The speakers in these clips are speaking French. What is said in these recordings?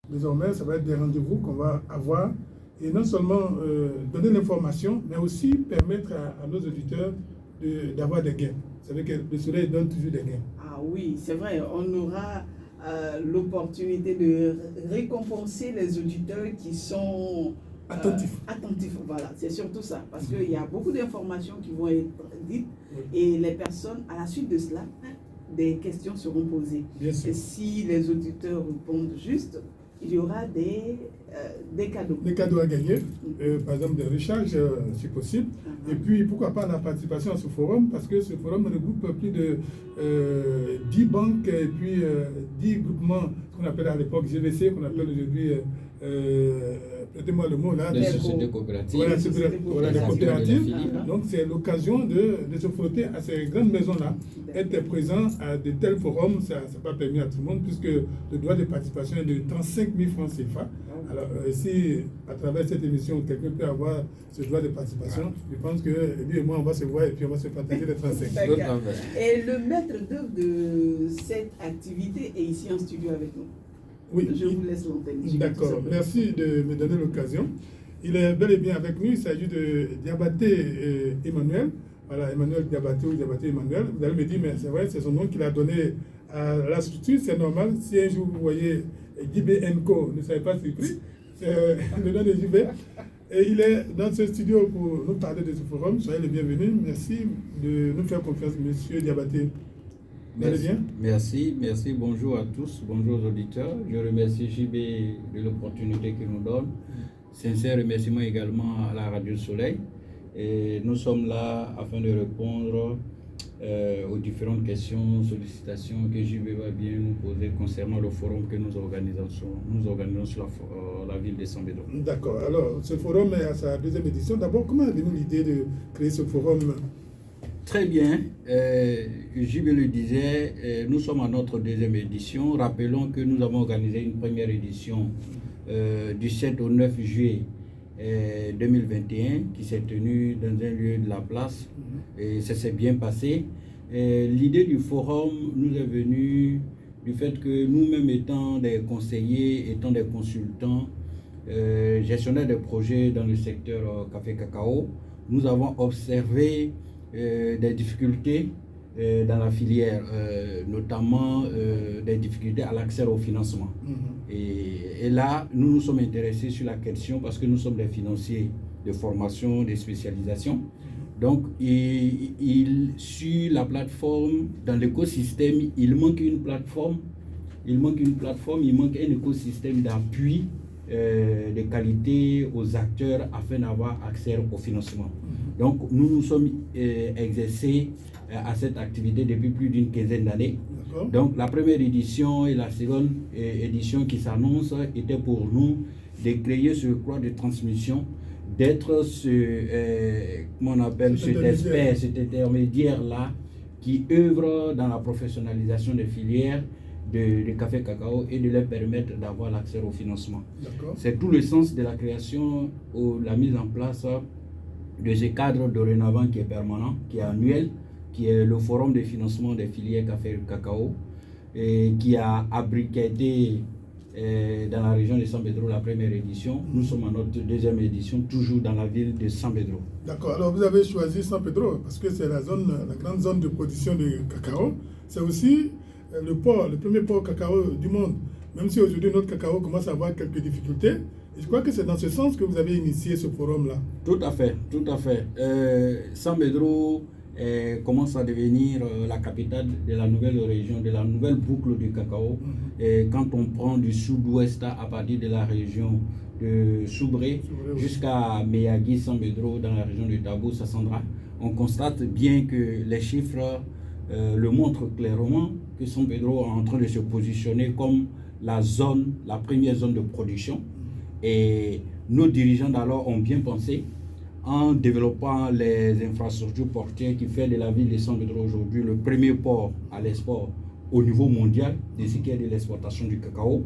Désormais, ça va être des rendez-vous qu'on va avoir et non seulement donner l'information, mais aussi permettre à nos auditeurs d'avoir des gains. Vous savez que le soleil donne toujours des gains. Ah oui, c'est vrai, on aura l'opportunité de récompenser les auditeurs qui sont attentifs. Voilà, c'est surtout ça, parce qu'il y a beaucoup d'informations qui vont être dites et les personnes, à la suite de cela, des questions seront posées. Bien sûr. Et si les auditeurs répondent juste, il y aura des cadeaux. Des cadeaux à gagner, par exemple des recharges si possible. Et puis pourquoi pas la participation à ce forum, parce que ce forum regroupe plus de 10 banques et puis 10 groupements qu'on appelle à l'époque GVC, qu'on appelle aujourd'hui, prêtez-moi le mot là. Les sociétés coopératives. Voilà, les coopératives. Donc c'est l'occasion de se frotter à ces grandes maisons-là. Être présent à de tels forums, ça n'est pas permis à tout le monde, puisque le droit de participation est de 35 000 francs CFA. Alors, si à travers cette émission, quelqu'un peut avoir ce droit de participation, je pense que lui et moi, on va se voir et puis on va se partager les 35. Et le maître d'œuvre de cette activité est ici en studio avec nous. Oui. Je vous laisse l'antenne. D'accord. Merci de me donner l'occasion. Il est bel et bien avec nous. Il s'agit de Diabaté Emmanuel. Voilà, Emmanuel Diabaté ou Diabaté Emmanuel. Vous allez me dire, mais c'est vrai, c'est son nom qu'il a donné à la structure. C'est normal. Si un jour vous voyez JB & ne savez pas surpris, c'est le nom de JB. Et il est dans ce studio pour nous parler de ce forum. Soyez le bienvenu. Merci de nous faire confiance, monsieur Diabaté. Merci. Bonjour à tous, bonjour aux auditeurs. Je remercie JB de l'opportunité qu'il nous donne. Sincère remerciement également à la Radio Soleil. Et nous sommes là afin de répondre aux différentes questions, sollicitations que JB va bien nous poser concernant le forum que nous organisons sur la ville de San Pedro. D'accord. Alors, ce forum est à sa deuxième édition. D'abord, comment est venue l'idée de créer ce forum? Très bien. JB le disait, nous sommes à notre deuxième édition. Rappelons que nous avons organisé une première édition du 7 au 9 juillet 2021 qui s'est tenue dans un lieu de la place et ça s'est bien passé. L'idée du forum nous est venue du fait que nous-mêmes étant des conseillers, étant des consultants, gestionnaires de projets dans le secteur café-cacao, nous avons observé des difficultés dans la filière, notamment des difficultés à l'accès au financement. Et là, nous nous sommes intéressés sur la question parce que nous sommes des financiers de formation, de spécialisation. Donc, sur la plateforme, dans l'écosystème, il manque une plateforme, il manque un écosystème d'appui de qualité aux acteurs afin d'avoir accès au financement. Donc, nous nous sommes exercés à cette activité depuis plus d'une quinzaine d'années. Donc, la première édition et la seconde édition qui s'annonce était pour nous de créer ce croix de transmission, d'être cet intermédiaire-là qui œuvre dans la professionnalisation des filières de café-cacao et de leur permettre d'avoir l'accès au financement. C'est tout le sens de la création ou la mise en place de ce cadre dorénavant qui est permanent, qui est annuel, qui est le forum de financement des filières café-cacao et qui a abrité dans la région de San Pedro la première édition. Nous sommes à notre deuxième édition, toujours dans la ville de San Pedro. D'accord. Alors vous avez choisi San Pedro parce que c'est la grande zone de production de cacao. C'est aussi le premier port cacao du monde. Même si aujourd'hui notre cacao commence à avoir quelques difficultés, et je crois que c'est dans ce sens que vous avez initié ce forum-là. Tout à fait. San Pedro commence à devenir la capitale de la nouvelle région, de la nouvelle boucle du cacao. Et quand on prend du sud-ouest à partir de la région de Soubré jusqu'à Meyagui, San Pedro, dans la région de Tabo, Sassandra, on constate bien que les chiffres le montrent clairement que San Pedro est en train de se positionner comme la première zone de production. Et nos dirigeants d'alors ont bien pensé en développant les infrastructures portières qui fait de la ville de San Pedro aujourd'hui le premier port à l'export au niveau mondial de ce qui est de l'exportation du cacao.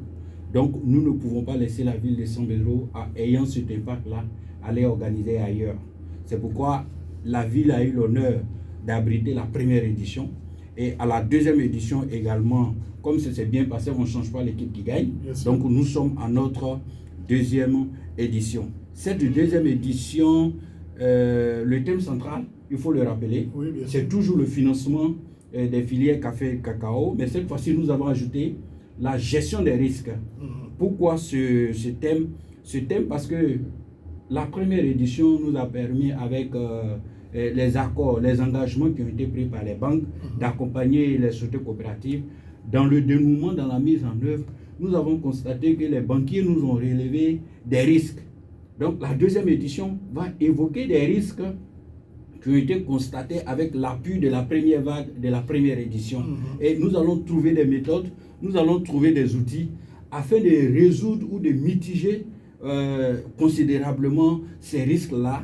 Donc nous ne pouvons pas laisser la ville de San Pedro, ayant cet impact-là, aller organiser ailleurs. C'est pourquoi la ville a eu l'honneur d'abriter la première édition Et à la deuxième édition également, comme ça s'est bien passé, on ne change pas l'équipe qui gagne. Donc nous sommes à notre deuxième édition. Cette deuxième édition, le thème central, il faut le rappeler, c'est toujours le financement des filières café et cacao, mais cette fois-ci nous avons ajouté la gestion des risques. Pourquoi ce thème? Ce thème parce que la première édition nous a permis avec les accords, les engagements qui ont été pris par les banques d'accompagner les sociétés coopératives dans le dénouement, dans la mise en œuvre. Nous avons constaté que les banquiers nous ont relevé des risques. Donc la deuxième édition va évoquer des risques qui ont été constatés avec l'appui de la première vague, de la première édition. Et nous allons trouver des méthodes, nous allons trouver des outils afin de résoudre ou de mitiger considérablement ces risques-là,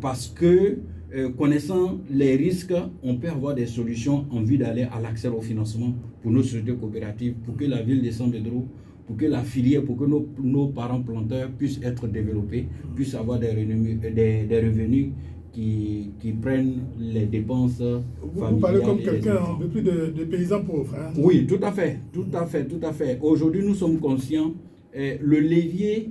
parce que connaissant les risques, on peut avoir des solutions en vue d'aller à l'accès au financement pour nos sociétés coopératives, pour que la ville de San Pedro, pour que la filière, pour que nos parents planteurs puissent être développés, puissent avoir des revenus qui prennent les dépenses familiales. Vous parlez comme quelqu'un un peu plus de paysans pauvres. Hein? Oui, tout à fait, tout à fait, tout à fait. Aujourd'hui, nous sommes conscients, le levier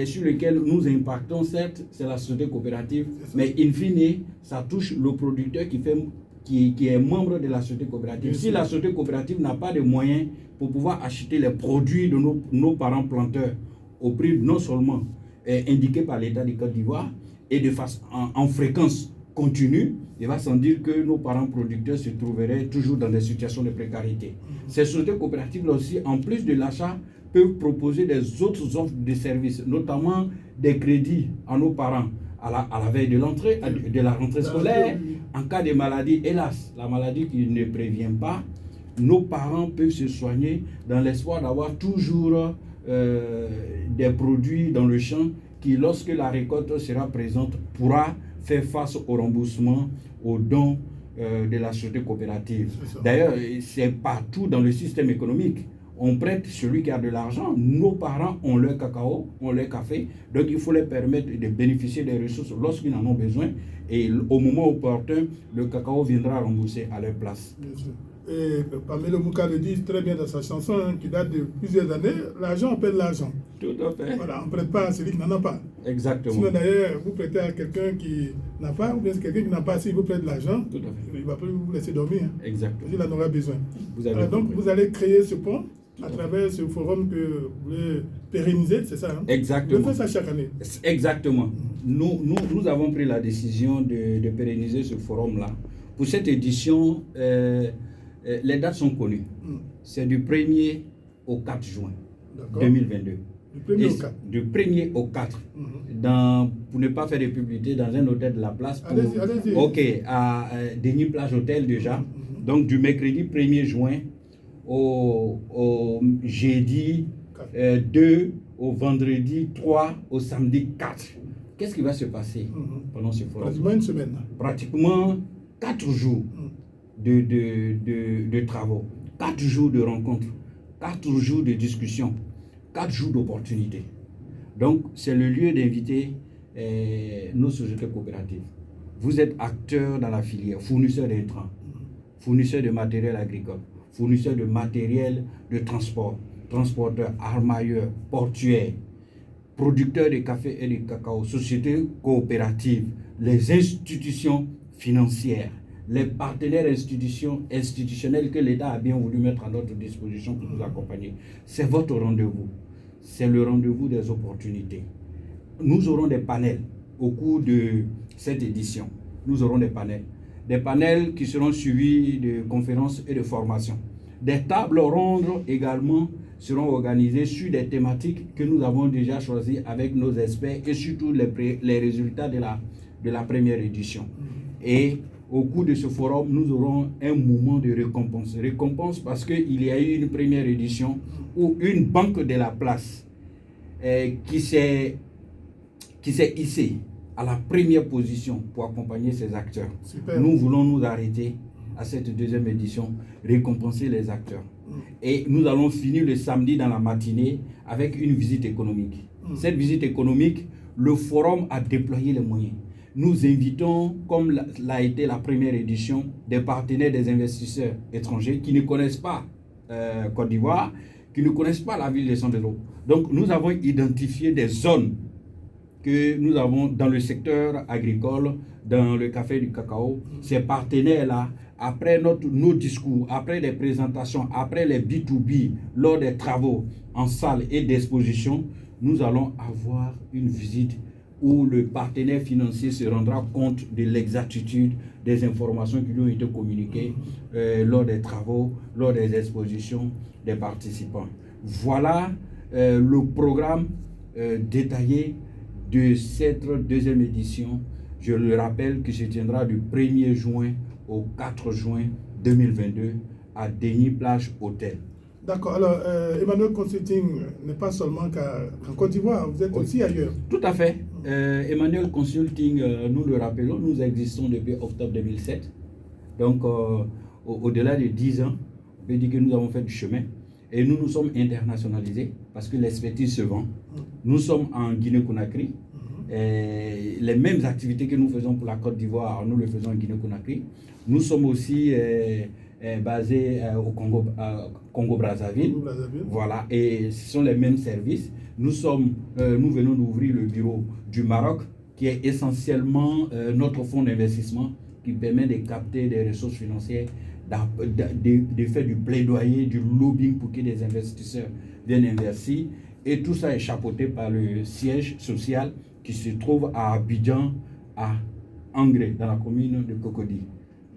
sur lequel nous impactons, certes, c'est la société coopérative, mais in fine, ça touche le producteur qui est membre de la société coopérative. Si la société coopérative n'a pas de moyens pour pouvoir acheter les produits de nos parents planteurs au prix non seulement indiqué par l'État du Côte d'Ivoire et de façon en fréquence continue, il va sans dire que nos parents producteurs se trouveraient toujours dans des situations de précarité. Ces sociétés coopératives aussi, en plus de l'achat, peuvent proposer des autres offres de services, notamment des crédits à nos parents à la veille de l'entrée, de la rentrée scolaire, en cas de maladie. Hélas, la maladie qui ne prévient pas, nos parents peuvent se soigner dans l'espoir d'avoir toujours des produits dans le champ qui, lorsque la récolte sera présente, pourra faire face au remboursement, aux dons de la société coopérative. D'ailleurs, c'est partout dans le système économique. On prête celui qui a de l'argent. Nos parents ont leur cacao, ont leur café. Donc, il faut leur permettre de bénéficier des ressources lorsqu'ils en ont besoin. Et au moment opportun, le cacao viendra rembourser à leur place. Bien sûr. Et Pamela Mouka le dit très bien dans sa chanson, qui date de plusieurs années, l'argent appelle l'argent. Tout à fait. Voilà, on ne prête pas à celui qui n'en a pas. Exactement. Sinon d'ailleurs, vous prêtez à quelqu'un qui n'a pas, ou bien quelqu'un qui n'a pas, s'il vous prête de l'argent, il ne va plus vous laisser dormir. Exactement. Il en aura besoin. Donc vous allez créer ce pont à travers ce forum que vous voulez pérenniser, c'est ça? Hein? Exactement. Vous faites ça chaque année. Exactement. Nous avons pris la décision de pérenniser ce forum-là. Pour cette édition, les dates sont connues. C'est du 1er au 4 juin 2022. Du 1er au 4. Du 1er au 4. Pour ne pas faire de publicité, dans un hôtel de la place. Allez-y. Ok, à Denis Plage Hôtel déjà. Donc du mercredi 1er juin au jeudi 2, au vendredi 3, au samedi 4. Qu'est-ce qui va se passer pendant ce forum? Pratiquement une semaine. Pratiquement 4 jours de travaux, 4 jours de rencontres, 4 jours de discussions, 4 jours d'opportunités. Donc, c'est le lieu d'inviter nos sociétés coopératives. Vous êtes acteurs dans la filière, fournisseurs d'intrants, fournisseurs de matériel agricole, fournisseurs de matériel de transport, transporteurs, armailleurs, portuaires, producteurs de café et de cacao, sociétés coopératives, les institutions financières, les partenaires institutionnels que l'État a bien voulu mettre à notre disposition pour nous accompagner. C'est votre rendez-vous. C'est le rendez-vous des opportunités. Nous aurons des panels au cours de cette édition. Nous aurons des panels. Des panels qui seront suivis de conférences et de formations. Des tables rondes également seront organisées sur des thématiques que nous avons déjà choisies avec nos experts et surtout les résultats de la première édition. Et au cours de ce forum, nous aurons un moment de récompense. Récompense parce qu'il y a eu une première édition où une banque de la place qui s'est hissée à la première position pour accompagner ses acteurs. Super. Nous voulons nous arrêter à cette deuxième édition, récompenser les acteurs. Et nous allons finir le samedi dans la matinée avec une visite économique. Cette visite économique, le forum a déployé les moyens. nous invitons, comme l'a été la première édition, des partenaires, des investisseurs étrangers qui ne connaissent pas Côte d'Ivoire, qui ne connaissent pas la ville de San Pedro. Donc, nous avons identifié des zones que nous avons dans le secteur agricole, dans le café du cacao. Ces partenaires-là, après nos discours, après les présentations, après les B2B, lors des travaux en salle et d'exposition, nous allons avoir une visite où le partenaire financier se rendra compte de l'exactitude des informations qui lui ont été communiquées lors des travaux, lors des expositions des participants. Voilà le programme détaillé de cette deuxième édition. Je le rappelle que se tiendra du 1er juin au 4 juin 2022 à Denis-Plage Hôtel. D'accord. Alors, Emmanuel Consulting n'est pas seulement qu'en Côte d'Ivoire, vous êtes aussi ailleurs. Tout à fait. Emmanuel Consulting, nous le rappelons, nous existons depuis octobre 2007. Donc, au-delà de 10 ans, on peut dire que nous avons fait du chemin. Et nous nous sommes internationalisés parce que l'expertise se vend. Nous sommes en Guinée-Conakry. Les mêmes activités que nous faisons pour la Côte d'Ivoire, nous le faisons en Guinée-Conakry. Nous sommes aussi basés au Congo-Brazzaville. Voilà, et ce sont les mêmes services. Nous venons d'ouvrir le bureau du Maroc, qui est essentiellement notre fonds d'investissement qui permet de capter des ressources financières, de faire du plaidoyer, du lobbying pour que des investisseurs viennent investir. Et tout ça est chapeauté par le siège social qui se trouve à Abidjan, à Angré, dans la commune de Cocody.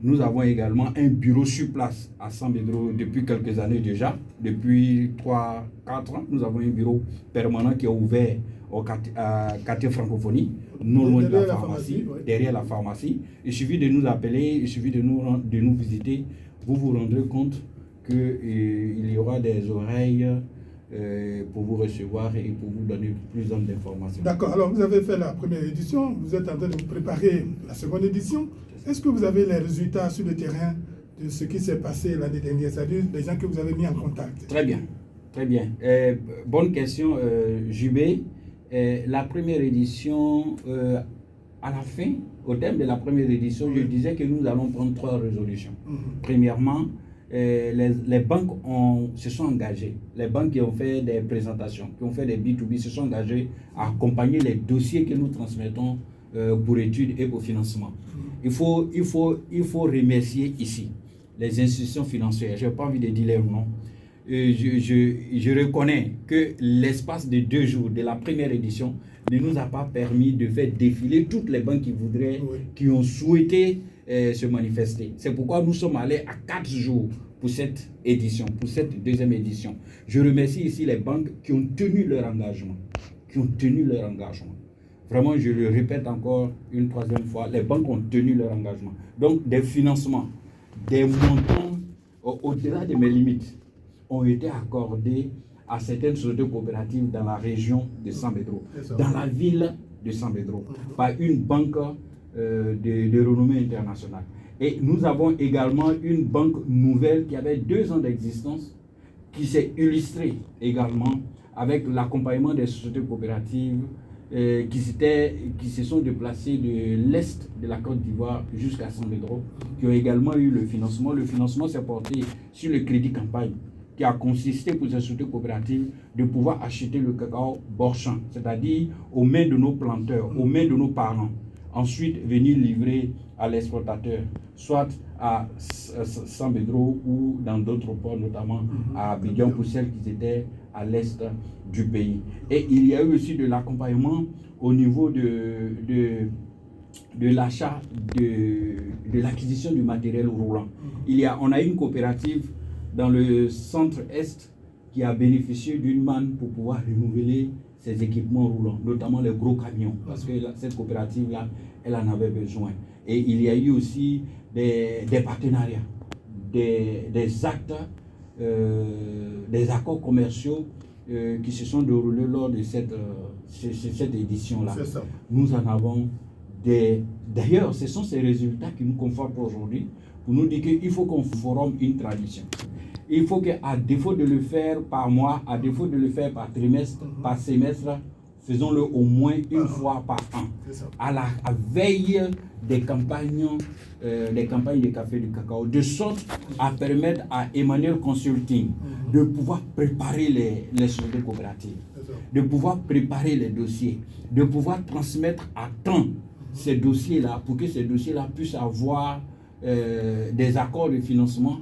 Nous avons également un bureau sur place à San Pedro depuis quelques années déjà. Depuis 3-4 ans, nous avons un bureau permanent qui est ouvert au quartier francophonie, non loin de la pharmacie, derrière la pharmacie. Il suffit de nous appeler, il suffit de nous visiter. Vous vous rendrez compte qu'il y aura des oreilles pour vous recevoir et pour vous donner plus d'informations. D'accord. Alors, vous avez fait la première édition, vous êtes en train de vous préparer la seconde édition. Est-ce que vous avez les résultats sur le terrain de ce qui s'est passé l'année dernière, c'est-à-dire les gens que vous avez mis en contact? Très bien, très bien. Bonne question, Jubé. La première édition, à la fin, au terme de la première édition, je disais que nous allons prendre 3 résolutions. Premièrement, les banques se sont engagées. Les banques qui ont fait des présentations, qui ont fait des B2B, se sont engagées à accompagner les dossiers que nous transmettons pour études et pour financement. Il faut remercier ici les institutions financières. Je n'ai pas envie de dire leur nom. Je reconnais que l'espace de 2 jours de la première édition ne nous a pas permis de faire défiler toutes les banques qui voudraient, qui ont souhaité se manifester. C'est pourquoi nous sommes allés à 4 jours pour cette édition, pour cette deuxième édition. Je remercie ici les banques qui ont tenu leur engagement. Vraiment, je le répète encore une 3e fois, les banques ont tenu leur engagement. Donc, des financements, des montants au-delà de mes limites ont été accordés à certaines sociétés coopératives dans la région de San Pedro, dans la ville de San Pedro, par une banque de renommée internationale. Et nous avons également une banque nouvelle qui avait 2 ans d'existence, qui s'est illustrée également avec l'accompagnement des sociétés coopératives qui se sont déplacés de l'Est de la Côte d'Ivoire jusqu'à San Pedro, qui ont également eu le financement. Le financement s'est porté sur le crédit campagne, qui a consisté pour ces sociétés coopératives de pouvoir acheter le cacao borchamp, c'est-à-dire aux mains de nos planteurs, aux mains de nos parents. Ensuite, venir livrer à l'exportateur, soit à San Pedro ou dans d'autres ports, notamment à Abidjan, pour celles qui étaient à l'est du pays. Et il y a eu aussi de l'accompagnement au niveau de l'achat, de l'acquisition du matériel roulant. On a une coopérative dans le centre-est qui a bénéficié d'une manne pour pouvoir renouveler ses équipements roulants, notamment les gros camions, parce que cette coopérative-là, elle en avait besoin. Et il y a eu aussi des partenariats, des actes, des accords commerciaux qui se sont déroulés lors de cette édition-là. Nous en avons des... D'ailleurs, ce sont ces résultats qui nous confortent aujourd'hui pour nous dire qu'il faut qu'on forme une tradition. Il faut qu'à défaut de le faire par mois, à défaut de le faire par trimestre, par semestre, faisons-le au moins une fois par an, à veille des campagnes de café et de cacao, de sorte à permettre à Emmanuel Consulting de pouvoir préparer les sociétés coopératives, de pouvoir préparer les dossiers, de pouvoir transmettre à temps ces dossiers-là pour que ces dossiers-là puissent avoir des accords de financement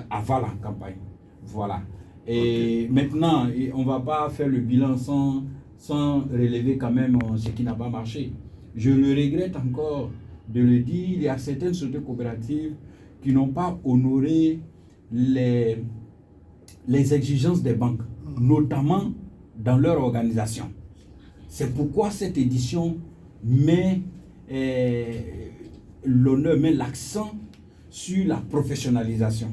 avant la campagne. Voilà. Et maintenant, on ne va pas faire le bilan sans relever quand même ce qui n'a pas marché. Je le regrette encore de le dire, il y a certaines sociétés coopératives qui n'ont pas honoré les exigences des banques, notamment dans leur organisation. C'est pourquoi cette édition met l'accent sur la professionnalisation.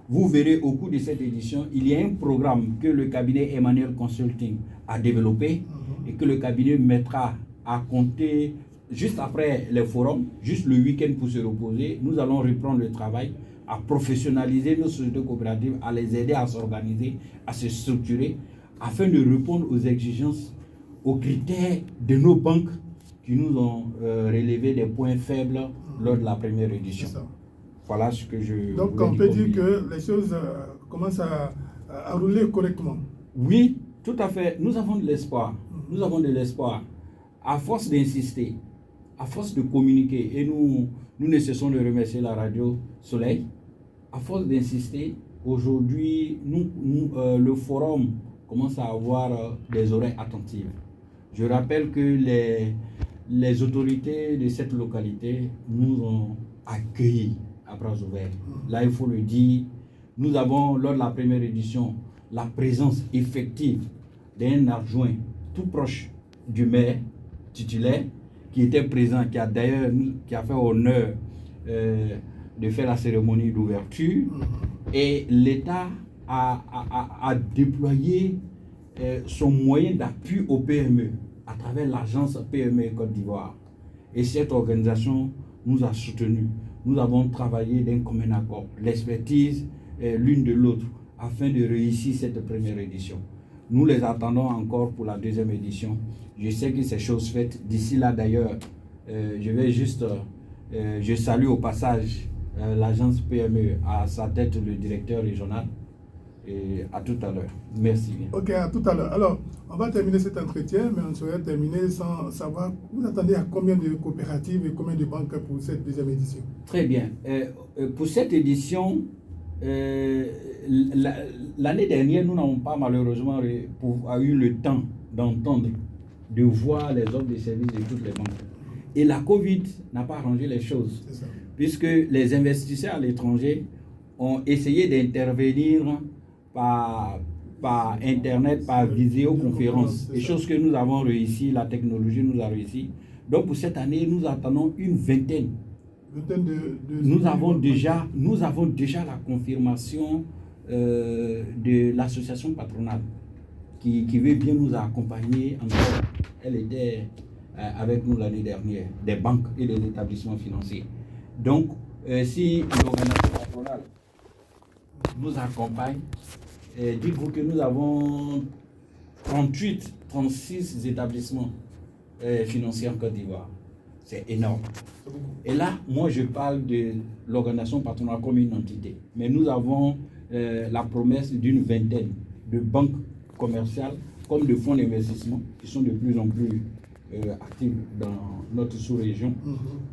Vous verrez au cours de cette édition, il y a un programme que le cabinet Emmanuel Consulting a développé et que le cabinet mettra à compter juste après les forums, juste le week-end pour se reposer. Nous allons reprendre le travail à professionnaliser nos sociétés coopératives, à les aider à s'organiser, à se structurer, afin de répondre aux exigences, aux critères de nos banques qui nous ont relevé des points faibles lors de la première édition. Voilà ce que je... Donc on peut dire que les choses commencent à rouler correctement. Oui, tout à fait. Nous avons de l'espoir. Nous avons de l'espoir. À force d'insister, à force de communiquer, et nous ne cessons de remercier la radio Soleil, à force d'insister, aujourd'hui, le forum commence à avoir des oreilles attentives. Je rappelle que les autorités de cette localité nous ont accueillis à bras ouverts. Là, il faut le dire, nous avons, lors de la première édition, la présence effective d'un adjoint tout proche du maire titulaire, qui était présent, qui a fait honneur de faire la cérémonie d'ouverture. Et l'État a déployé son moyen d'appui au PME à travers l'agence PME Côte d'Ivoire. Et cette organisation nous a soutenus. Nous avons travaillé d'un commun accord, l'expertise l'une de l'autre, afin de réussir cette première édition. Nous les attendons encore pour la deuxième édition. Je sais que c'est chose faite. D'ici là, d'ailleurs, je salue au passage l'agence PME, à sa tête le directeur régional. Et à tout à l'heure. Merci bien. Ok, à tout à l'heure. Alors, on va terminer cet entretien, mais on souhaite terminer sans savoir, vous attendez à combien de coopératives et combien de banques pour cette deuxième édition? Très bien. Pour cette édition, l'année dernière, nous n'avons pas malheureusement eu le temps d'entendre, de voir les offres de services de toutes les banques. Et la Covid n'a pas arrangé les choses, puisque les investisseurs à l'étranger ont essayé d'intervenir par Internet, par vidéoconférence, des choses que nous avons réussi, la technologie nous a réussi. Donc pour cette année, nous attendons une vingtaine. Nous avons déjà la confirmation de l'association patronale qui veut bien nous accompagner encore. Elle était avec nous l'année dernière, des banques et des établissements financiers. Donc, si l'organisation patronale nous accompagne, dites-vous que nous avons 36 établissements financiers en Côte d'Ivoire. C'est énorme. Et là, moi, je parle de l'organisation patronale comme une entité. Mais nous avons la promesse d'une vingtaine de banques commerciales comme de fonds d'investissement qui sont de plus en plus actifs dans notre sous-région.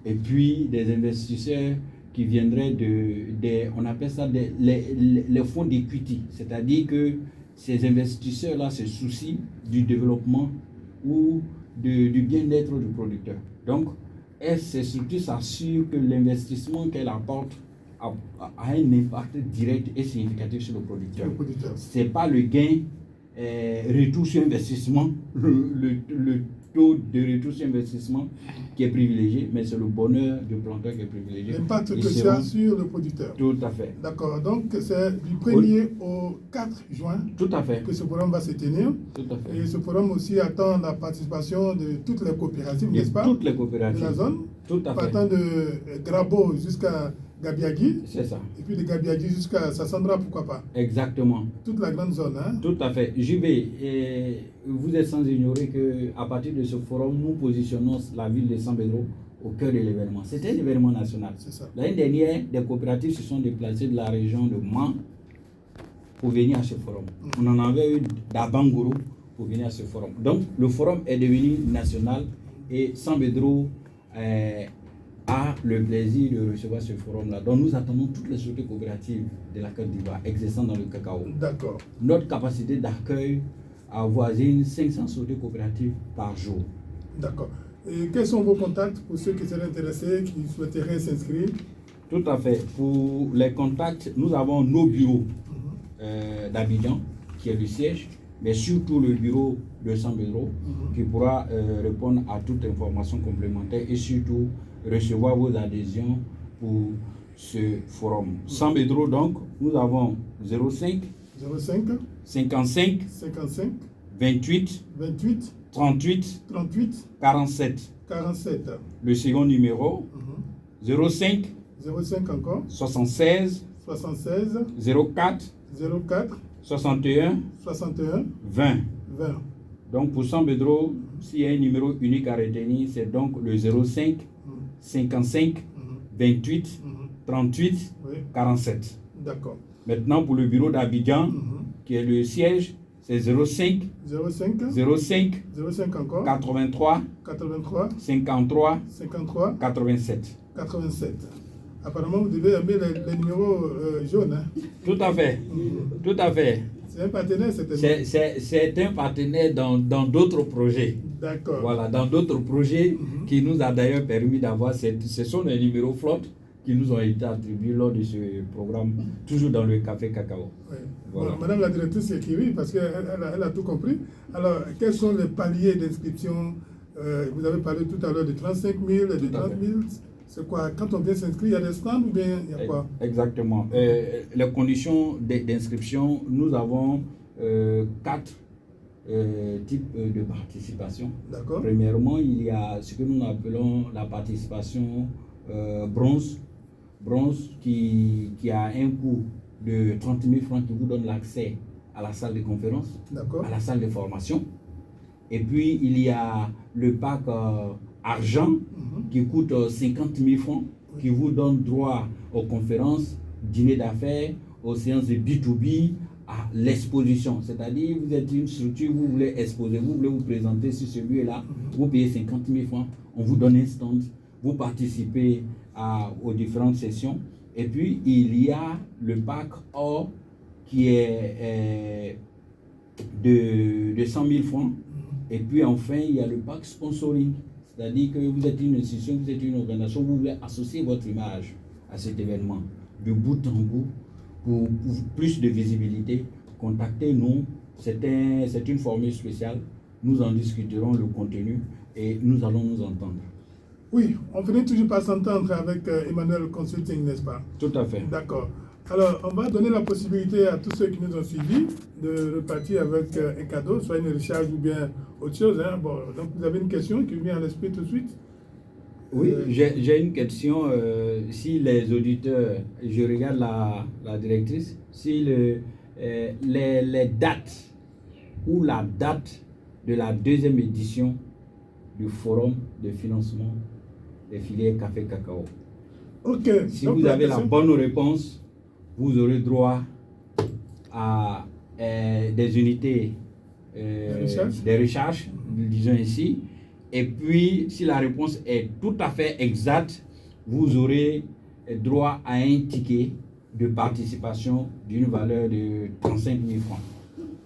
Et puis des investisseurs qui viendraient on appelle ça les fonds d'equity. C'est-à-dire que ces investisseurs-là se soucient du développement ou du bien-être du producteur. Donc, ces structures s'assurent que l'investissement qu'elle apporte a un impact direct et significatif sur le producteur. Ce n'est pas le gain retour sur investissement, le taux de retour sur investissement qui est privilégié, mais c'est le bonheur du planteur qui est privilégié. L'impact que ça a sur le producteur. Tout à fait. D'accord, donc c'est du 1er au 4 juin tout à fait. Que ce forum va se tenir. Tout à fait. Et ce forum aussi attend la participation de toutes les coopératives, n'est-ce pas? Toutes les coopératives. De la zone. Tout à fait. Partant de Grabo jusqu'à Gabiagui. C'est ça. Et puis de Gabiagui jusqu'à Sassandra, pourquoi pas. Exactement. Toute la grande zone. Hein? Tout à fait. JB, vous êtes sans ignorer qu'à partir de ce forum, nous positionnons la ville de San Pedro au cœur de l'événement. C'était un événement national. L'année dernière, des coopératives se sont déplacées de la région de Mans pour venir à ce forum. On en avait eu d'Abanguru pour venir à ce forum. Donc, le forum est devenu national et San Pedro a le plaisir de recevoir ce forum-là. Donc, nous attendons toutes les sociétés coopératives de la Côte d'Ivoire exerçant dans le cacao. D'accord. Notre capacité d'accueil avoisine 500 sociétés coopératives par jour. D'accord. Et quels sont vos contacts pour ceux qui seraient intéressés, qui souhaiteraient s'inscrire? Tout à fait. Pour les contacts, nous avons nos bureaux d'Abidjan, qui est le siège, mais surtout le bureau de San Pedro, qui pourra répondre à toute information complémentaire et surtout recevoir vos adhésions pour ce forum. San Pedro, donc, nous avons 05 55 28 38 47. Le second numéro, 05 encore 76 04 61 20. Donc pour San Pedro, s'il y a un numéro unique à retenir, c'est donc le 05 55 28 38 47. D'accord. Maintenant pour le bureau d'Abidjan, qui est le siège, c'est 05 encore 83 53 87. Apparemment, vous devez aimer les numéros jaunes. Hein? Tout à fait. Tout à fait. C'est un partenaire, c'est un partenaire dans d'autres projets. D'accord. Voilà, dans d'autres projets qui nous a d'ailleurs permis d'avoir, ce sont les numéros flottes qui nous ont été attribués lors de ce programme, toujours dans le café cacao. Oui. Voilà. Bon, Madame la directrice écrit parce qu'elle a tout compris. Alors, quels sont les paliers d'inscription? Vous avez parlé tout à l'heure de 35 000, de 30 000. C'est quoi? Quand on vient s'inscrire, il y a des stands ou bien il y a quoi? Exactement. Les conditions d'inscription, nous avons 4 types de participation. D'accord. Premièrement, il y a ce que nous appelons la participation bronze. Bronze qui a un coût de 30 000 francs qui vous donne l'accès à la salle de conférence, à la salle de formation. Et puis, il y a le pack argent qui coûte 50 000 francs, qui vous donne droit aux conférences, dîners d'affaires, aux séances de B2B, à l'exposition. C'est-à-dire, vous êtes une structure, vous voulez exposer, vous voulez vous présenter sur ce lieu-là, vous payez 50 000 francs, on vous donne un stand, vous participez aux différentes sessions. Et puis, il y a le pack or qui est de 100 000 francs. Et puis, enfin, il y a le pack sponsoring. C'est-à-dire que vous êtes une institution, vous êtes une organisation, vous voulez associer votre image à cet événement de bout en bout pour plus de visibilité. Contactez-nous. C'est une formule spéciale. Nous en discuterons le contenu et nous allons nous entendre. Oui, on finit toujours par s'entendre avec Emmanuel Consulting, n'est-ce pas? Tout à fait. D'accord. Alors, on va donner la possibilité à tous ceux qui nous ont suivis de repartir avec un cadeau, soit une recharge ou bien autre chose. Hein. Bon, donc, vous avez une question qui vient à l'esprit tout de suite? Oui, j'ai une question. Si les auditeurs, je regarde la directrice, si les dates ou la date de la deuxième édition du forum de financement des filières café-cacao. Ok. Si vous avez la bonne réponse, vous aurez droit à des unités de recherche, disons ici. Et puis, si la réponse est tout à fait exacte, vous aurez droit à un ticket de participation d'une valeur de 35 000 francs.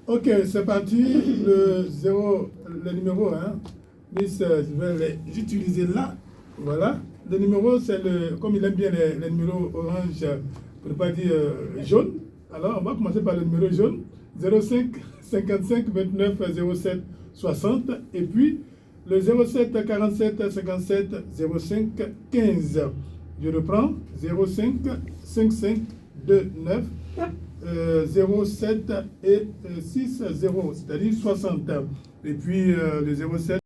Ok, c'est parti. Le numéro, hein. Miss, je vais les utiliser là. Voilà. Le numéro, c'est comme il aime bien les numéros orange, pour ne pas dire jaune. Alors, on va commencer par le numéro jaune. 05 55 29 07 60. Et puis, le 07 47 57 05 15. Je reprends. 05 55 29 07 et 60, c'est-à-dire 60. Et puis, le 07